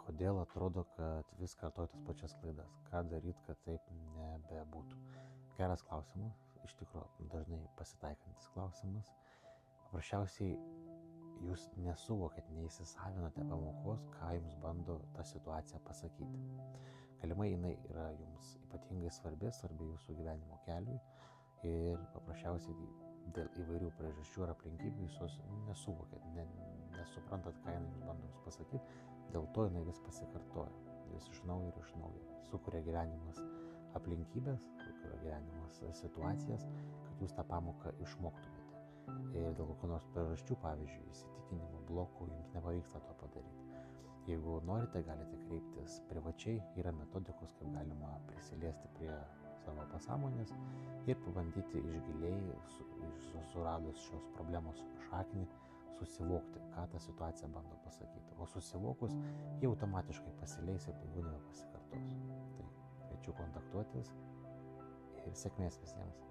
kodėl atrodo, kad vis kartoju tas pačias klaidas, ką daryti, kad taip nebebūtų. Geras klausimas, iš tikrųjų dažnai pasitaikantis klausimas. Paprasčiausiai jūs nesuvokėt, neįsisavinote pamokos, ką jums bando ta situacija pasakyti. Galimai jinai yra jums ypatingai svarbi jūsų gyvenimo keliui ir paprasčiausiai dėl įvairių priežasčių ir aplinkybių jūs jos nesuvokėt, nesuprantat, ką jinai jums bando jums pasakyti, dėl to jinai vis pasikartoja, vis iš naujo ir iš naujo. Sukuria gyvenimas aplinkybės, sukuria gyvenimas situacijas, kad jūs tą pamoką išmoktumėte. Ir dėl kokių nors priežasčių, pavyzdžiui, įsitikinimų, blokų, jums nepavyksta to padaryti. Jeigu norite, galite kreiptis privačiai, yra metodikos, kaip galima prisiliesti prie savo pasąmonės ir pabandyti iš giliai, suradus šios problemos šaknį, susivokti, ką ta situacija bando pasakyti. O susivokus, jie automatiškai pasileis ir daugiau nebepasikartos. Tai kviečiu kontaktuotis ir sėkmės visiems.